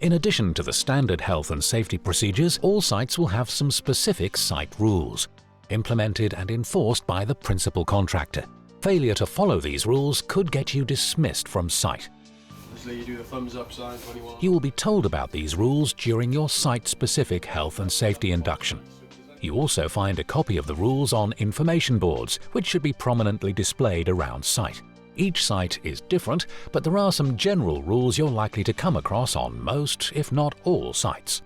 In addition to the standard health and safety procedures, all sites will have some specific site rules, implemented and enforced by the principal contractor. Failure to follow these rules could get you dismissed from site. You do the thumbs up sign 21. You will be told about these rules during your site-specific health and safety induction. You also find a copy of the rules on information boards, which should be prominently displayed around site. Each site is different, but there are some general rules you're likely to come across on most, if not all, sites.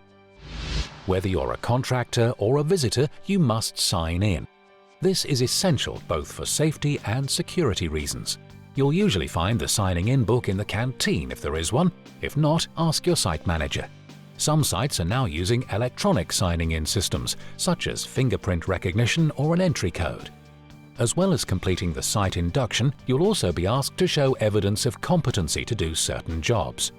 Whether you're a contractor or a visitor, you must sign in. This is essential both for safety and security reasons. You'll usually find the signing in book in the canteen if there is one. If not, ask your site manager. Some sites are now using electronic signing in systems, such as fingerprint recognition or an entry code. As well as completing the site induction, you'll also be asked to show evidence of competency to do certain jobs.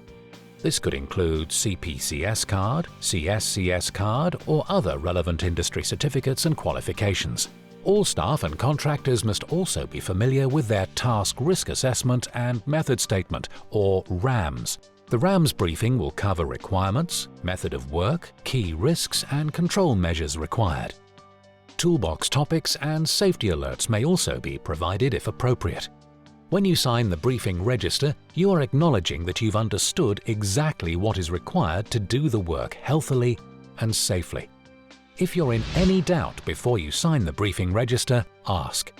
This could include CPCS card, CSCS card, or other relevant industry certificates and qualifications. All staff and contractors must also be familiar with their Task Risk Assessment and Method Statement, or RAMS. The RAMS briefing will cover requirements, method of work, key risks and control measures required. Toolbox topics and safety alerts may also be provided if appropriate. When you sign the briefing register, you are acknowledging that you've understood exactly what is required to do the work healthily and safely. If you're in any doubt before you sign the briefing register, ask.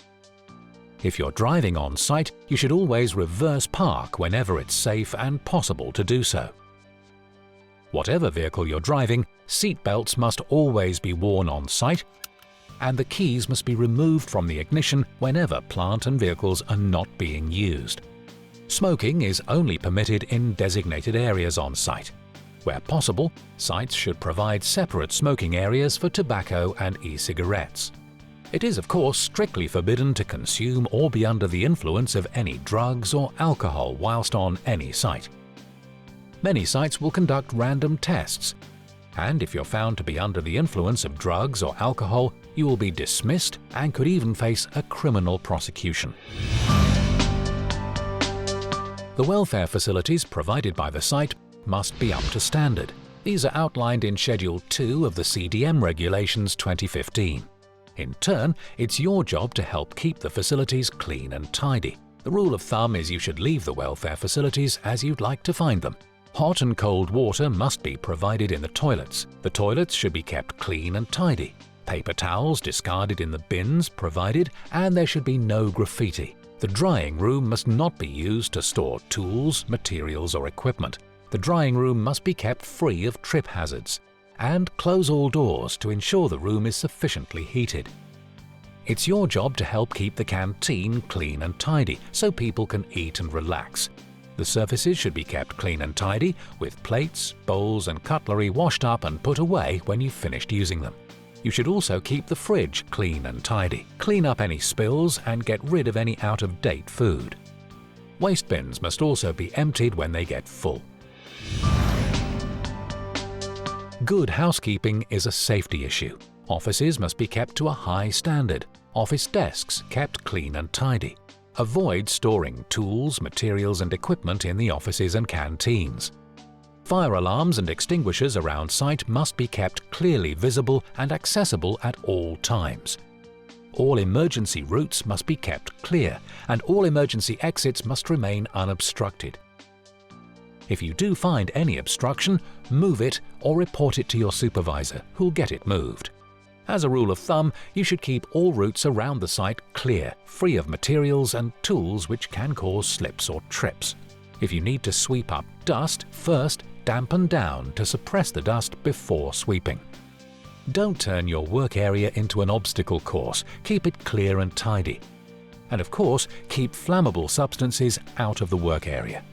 If you're driving on site, you should always reverse park whenever it's safe and possible to do so. Whatever vehicle you're driving, seat belts must always be worn on site, and the keys must be removed from the ignition whenever plant and vehicles are not being used. Smoking is only permitted in designated areas on site. Where possible, sites should provide separate smoking areas for tobacco and e-cigarettes. It is, of course, strictly forbidden to consume or be under the influence of any drugs or alcohol whilst on any site. Many sites will conduct random tests, and if you're found to be under the influence of drugs or alcohol, you will be dismissed and could even face a criminal prosecution. The welfare facilities provided by the site must be up to standard. These are outlined in Schedule 2 of the CDM Regulations 2015. In turn, it's your job to help keep the facilities clean and tidy. The rule of thumb is you should leave the welfare facilities as you'd like to find them. Hot and cold water must be provided in the toilets. The toilets should be kept clean and tidy. Paper towels discarded in the bins provided, and there should be no graffiti. The drying room must not be used to store tools, materials or equipment. The drying room must be kept free of trip hazards. And close all doors to ensure the room is sufficiently heated. It's your job to help keep the canteen clean and tidy so people can eat and relax. The surfaces should be kept clean and tidy, with plates, bowls and cutlery washed up and put away when you've finished using them. You should also keep the fridge clean and tidy. Clean up any spills and get rid of any out-of-date food. Waste bins must also be emptied when they get full. Good housekeeping is a safety issue. Offices must be kept to a high standard. Office desks kept clean and tidy. Avoid storing tools, materials and equipment in the offices and canteens. Fire alarms and extinguishers around site must be kept clearly visible and accessible at all times. All emergency routes must be kept clear, and all emergency exits must remain unobstructed. If you do find any obstruction, move it or report it to your supervisor, who'll get it moved. As a rule of thumb, you should keep all routes around the site clear, free of materials and tools which can cause slips or trips. If you need to sweep up dust, first dampen down to suppress the dust before sweeping. Don't turn your work area into an obstacle course. Keep it clear and tidy. And of course, keep flammable substances out of the work area.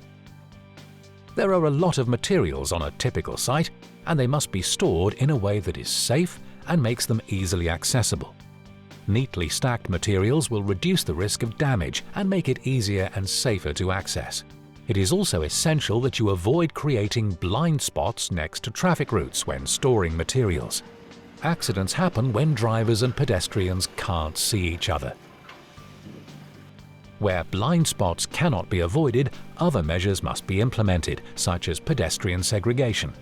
There are a lot of materials on a typical site, and they must be stored in a way that is safe and makes them easily accessible. Neatly stacked materials will reduce the risk of damage and make it easier and safer to access. It is also essential that you avoid creating blind spots next to traffic routes when storing materials. Accidents happen when drivers and pedestrians can't see each other. Where blind spots cannot be avoided, other measures must be implemented, such as pedestrian segregation.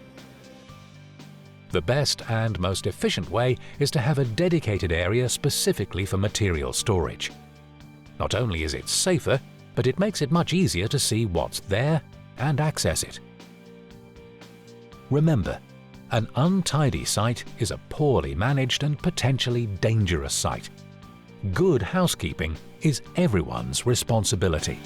The best and most efficient way is to have a dedicated area specifically for material storage. Not only is it safer, but it makes it much easier to see what's there and access it. Remember, an untidy site is a poorly managed and potentially dangerous site. Good housekeeping is everyone's responsibility.